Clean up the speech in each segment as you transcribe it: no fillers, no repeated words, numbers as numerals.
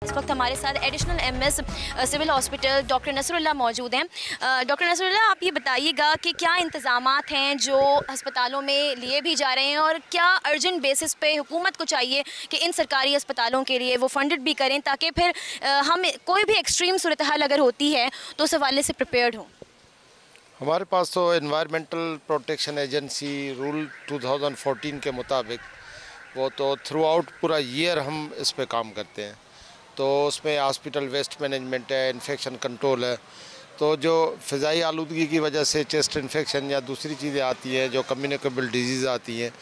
इस वक्त हमारे साथ additional MS civil hospital doctor Nasrullah मौजूद हैं। डॉक्टर नसरुल्लाह, आप ये बताइएगा कि क्या इंतज़ामात हैं जो अस्पतालों में लिए भी जा रहे हैं और क्या अर्जेंट बेसिस पे हुकूमत को चाहिए कि इन सरकारी अस्पतालों के लिए वो फंडेड भी करें ताकि फिर हम कोई भी एक्सट्रीम सूरत हाल अगर होती है तो उस हवाले से प्रिपेयर्ड हों। हमारे पास तो एनवायरमेंटल प्रोटेक्शन एजेंसी रूल 2014 के मुताबिक वो तो थ्रू आउट पूरा ईयर हम इस पे काम करते हैं। तो उसमें हॉस्पिटल वेस्ट मैनेजमेंट है, इन्फेक्शन कंट्रोल है। तो जो फ़िज़ाई आलूदगी की वजह से चेस्ट इन्फेक्शन या दूसरी चीज़ें आती हैं, जो कम्युनिकेबल डिजीज़ आती हैं,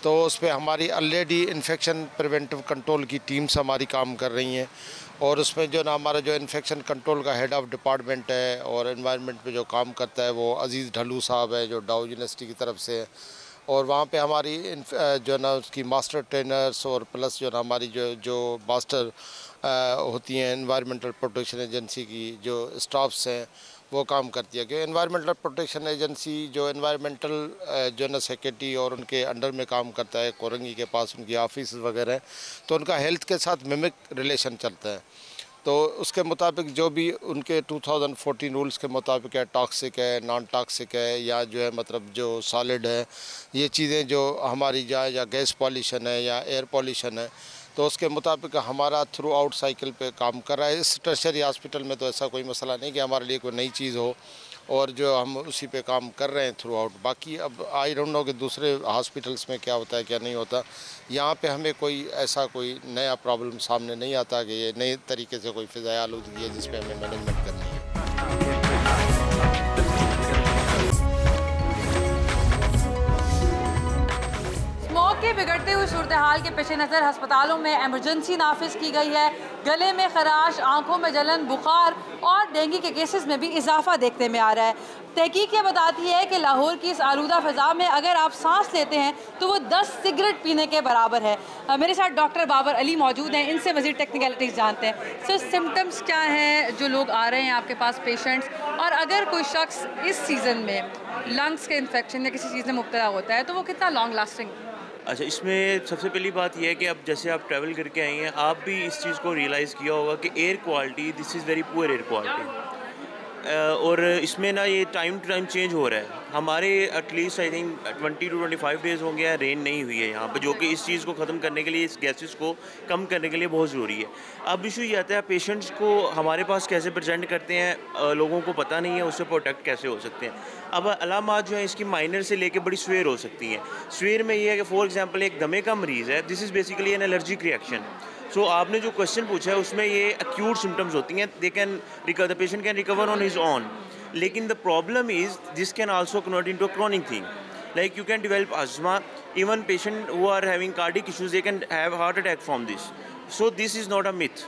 तो उस पर हमारी ऑलरेडी इन्फेक्शन प्रिवेंटिव कंट्रोल की टीम्स हमारी काम कर रही हैं। और उसमें जो ना हमारा जो इन्फेक्शन कंट्रोल का हेड ऑफ़ डिपार्टमेंट है और एनवायरनमेंट पे जो काम करता है वो अजीज़ ढलू साहब है, जो डाउ यूनिवर्सिटी की तरफ से है। और वहाँ पे हमारी जो ना उसकी मास्टर ट्रेनर्स और प्लस जो ना हमारी जो मास्टर होती हैं एनवायरमेंटल प्रोटेक्शन एजेंसी की जो स्टाफ्स हैं वो काम करती है। कि एनवायरमेंटल प्रोटेक्शन एजेंसी जो एनवायरमेंटल जो ना सेक्रेटरी और उनके अंडर में काम करता है, कोरंगी के पास उनकी ऑफिस वगैरह हैं, तो उनका हेल्थ के साथ मिमिक रिलेशन चलता है। तो उसके मुताबिक जो भी उनके 2014 रूल्स के मुताबिक है, टॉक्सिक है, नॉन टॉक्सिक है या जो है मतलब जो सॉलिड है, ये चीज़ें जो हमारी जाए या गैस पॉल्यूशन है या एयर पॉल्यूशन है, तो उसके मुताबिक हमारा थ्रू आउट साइकिल पे काम कर रहा है। इस टर्शरी हॉस्पिटल में तो ऐसा कोई मसला नहीं कि हमारे लिए कोई नई चीज़ हो और जो हम उसी पे काम कर रहे हैं थ्रू आउट। बाकी अब आई डोंट नो कि दूसरे हॉस्पिटल्स में क्या होता है क्या नहीं होता। यहाँ पे हमें कोई ऐसा कोई नया प्रॉब्लम सामने नहीं आता कि ये नए तरीके से कोई फ़िज़ाई आलूदगी है जिस पे हमें मैनेजमेंट करनी है। स्मॉग के बिगड़ते हुए सूरत हाल के पेश नज़र अस्पतालों में एमरजेंसी नाफिज की गई है। गले में खराश, आंखों में जलन, बुखार और डेंगू के केसेस में भी इजाफा देखने में आ रहा है। तहकीक ये बताती है कि लाहौर की इस आलूदा फ़ज़ा में अगर आप सांस लेते हैं तो वो 10 सिगरेट पीने के बराबर है। मेरे साथ डॉक्टर बाबर अली मौजूद हैं, इनसे मज़ीद टेक्निकलिटीज़ जानते हैं। सर, सिम्टम्स क्या हैं जो लोग आ रहे हैं आपके पास पेशेंट्स, और अगर कोई शख्स इस सीज़न में लंग्स के इन्फेक्शन या किसी चीज़ में मुब्तला होता है तो वो कितना लॉन्ग लास्टिंग? अच्छा, इसमें सबसे पहली बात यह है कि अब जैसे आप ट्रैवल करके आई हैं, आप भी इस चीज़ को रियलाइज़ किया होगा कि air quality, this is very poor air quality. और इसमें ना ये टाइम टू टाइम चेंज हो रहा है। हमारे at least I think 20 to 25 days हो गया रेन नहीं हुई है यहाँ पे, जो कि इस चीज़ को ख़त्म करने के लिए, इस गैसेस को कम करने के लिए बहुत ज़रूरी है। अब इशू ये आता है पेशेंट्स को हमारे पास कैसे प्रेजेंट करते हैं, लोगों को पता नहीं है उससे प्रोटेक्ट कैसे हो सकते हैं। अब अलामात जो है इसकी माइनर से लेके बड़ी स्वेयर हो सकती हैं। स्वेयर में ये है कि फॉर एग्जांपल एक दमे का मरीज़ है, this is basically an allergic reaction. So आपने जो क्वेश्चन पूछा है उसमें ये एक्यूट सिम्टम्स होती हैं, they can recover, the patient can recover on his own. लेकिन the problem is this can also convert into a chronic thing, like you can develop asthma. Even patient who are having cardiac issues, they can have heart attack from this. So this is not a myth.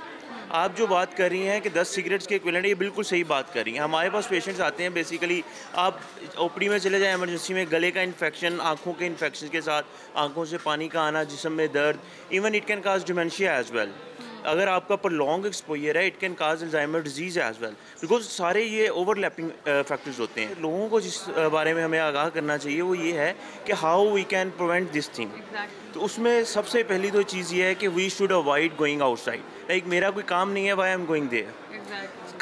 आप जो बात कर रही हैं कि 10 cigarettes के equivalent, ये बिल्कुल सही बात कर रही हैं। हमारे पास पेशेंट्स आते हैं, बेसिकली आप ओपीडी में चले जाएं इमरजेंसी में, गले का इन्फेक्शन, आँखों के इन्फेक्शन के साथ आँखों से पानी का आना, जिस्म में दर्द, even it can cause dementia as well. अगर आपका प्रोलॉन्ग एक्सपोजर है, it can cause Alzheimer disease as well, because सारे ये ओवरलैपिंग फैक्टर्स होते हैं। लोगों को जिस बारे में हमें आगाह करना चाहिए वो ये है कि how we can prevent this thing. तो उसमें सबसे पहली तो चीज़ ये है कि we should avoid going outside. Like मेरा कोई काम नहीं है, why I am going there.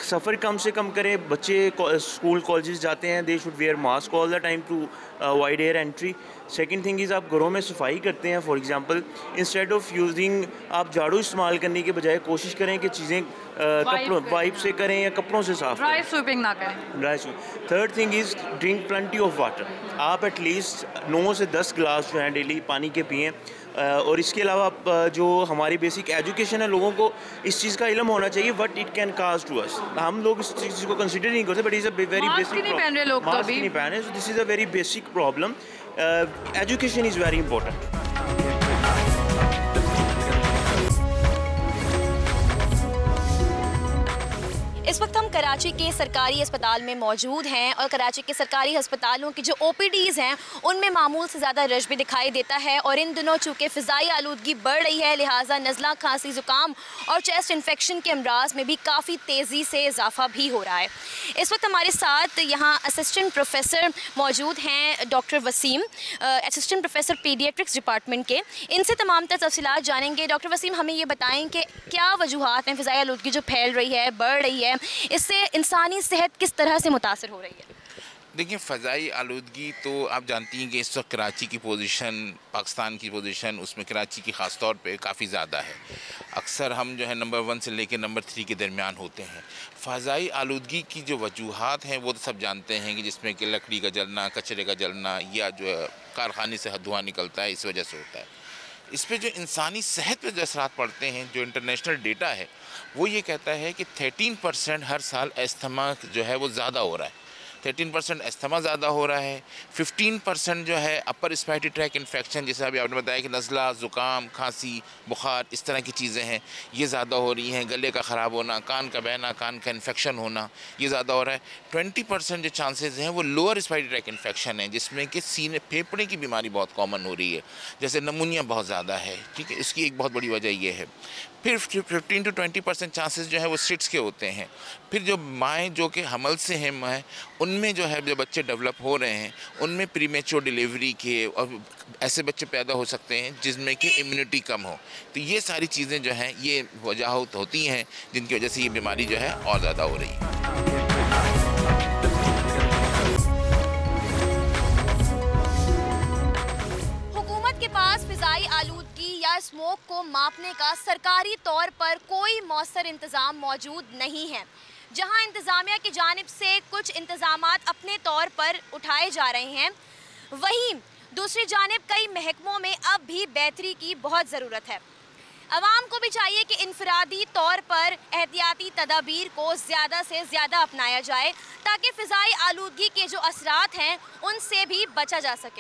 सफ़र कम से कम करें। बच्चे स्कूल कॉलेजेस जाते हैं, they should wear mask all the time to avoid air entry. Second thing is आप घरों में सफाई करते हैं, for example instead of using, आप झाड़ू इस्तेमाल करने के बजाय कोशिश करें कि चीज़ें कपड़ों वाइप से करें या कपड़ों से साफ ड्राई स्वीपिंग ना करें। Dry sweep. Third thing is drink plenty of water. आप एटलीस्ट 9 से 10 गिलास जो हैं डेली पानी के पिएँ। और इसके अलावा जो हमारी बेसिक एजुकेशन है, लोगों को इस चीज़ का इल्म होना चाहिए what it can cause to us. हम लोग इस चीज़ को कंसिडर नहीं करते, but is a very basic. Mask नहीं पहन रहे लोग, तो अभी नहीं पहन रहे, so this is a very basic problem. Education is very important. इस वक्त हम कराची के सरकारी अस्पताल में मौजूद हैं और कराची के सरकारी अस्पतालों की जो OPDs हैं उनमें मामूल से ज़्यादा रश भी दिखाई देता है। और इन दिनों चूँकि फ़िज़ाई आलूदगी बढ़ रही है, लिहाजा नज़ला, खांसी, ज़ुकाम और चेस्ट इन्फेक्शन के अमराज में भी काफ़ी तेज़ी से इजाफा भी हो रहा है। इस वक्त हमारे साथ यहाँ असिस्टेंट प्रोफेसर मौजूद हैं, doctor Waseem, assistant professor paediatrics department के। इनसे तमाम तफसीलात जानेंगे। डॉक्टर वसीम, हमें ये बताएं कि क्या वजूहात हैं फ़िज़ाई आलूदगी जो फैल रही है, बढ़ रही है, इससे इंसानी सेहत किस तरह से मुतासर हो रही है? देखिए, फ़ज़ाई आलूदगी तो आप जानती हैं कि इस वक्त कराची की पोजीशन, पाकिस्तान की पोजीशन, उसमें कराची की ख़ास तौर पे काफ़ी ज़्यादा है। अक्सर हम जो है नंबर 1 से लेकर नंबर 3 के दरमियान होते हैं। फ़ज़ाई आलूदगी की जो वजूहात हैं वो तो सब जानते हैं कि जिसमें कि लकड़ी का जलना, कचरे का जलना या जो कारखाने से धुआं निकलता है, इस वजह से होता है। इस पे जो इंसानी सेहत पे जो असरात पड़ते हैं, जो इंटरनेशनल डेटा है वो ये कहता है कि 13% हर साल अस्थमा जो है वो ज़्यादा हो रहा है। 13% अस्थमा ज़्यादा हो रहा है। 15% जो है अपर रिस्पिरेटरी ट्रैक इन्फेक्शन, जैसे अभी आपने बताया कि नज़ला, ज़ुकाम, खांसी, बुखार, इस तरह की चीज़ें हैं, ये ज़्यादा हो रही हैं। गले का ख़राब होना, कान का बहना, कान का इन्फेक्शन होना, ये ज़्यादा हो रहा है। 20% जो चांसेस हैं वो लोअर रिस्पिरेटरी ट्रैक इन्फेक्शन है, जिसमें कि सीने, फेफड़े की बीमारी बहुत कॉमन हो रही है, जैसे नमूनिया बहुत ज़्यादा है। ठीक है, इसकी एक बहुत बड़ी वजह ये है। फिर 15 to 20% चांसेस जो है वो सिट्स के होते हैं। फिर जो माएँ जो कि हमल से हैं माएँ, उनमें जो है जो बच्चे डेवलप हो रहे हैं उनमें प्रीमेच्योर डिलीवरी के और ऐसे बच्चे पैदा हो सकते हैं जिसमें कि इम्यूनिटी कम हो। तो ये सारी चीज़ें जो हैं ये वजह होती हैं जिनकी वजह से ये बीमारी जो है और ज़्यादा हो रही है। हुकूमत के पास फ़िज़ाई आलूदगी या स्मोक को मापने का सरकारी तौर पर कोई मौसर इंतज़ाम मौजूद नहीं है। जहां इंतज़ामिया की जानिब से कुछ इंतज़ामात अपने तौर पर उठाए जा रहे हैं, वहीं दूसरी जानिब कई महकमों में अब भी बेहतरी की बहुत ज़रूरत है। अवाम को भी चाहिए कि इनफरादी तौर पर एहतियाती तदाबीर को ज़्यादा से ज़्यादा अपनाया जाए ताकि फ़िज़ाई आलूदगी के जो असरात हैं उनसे भी बचा जा सके।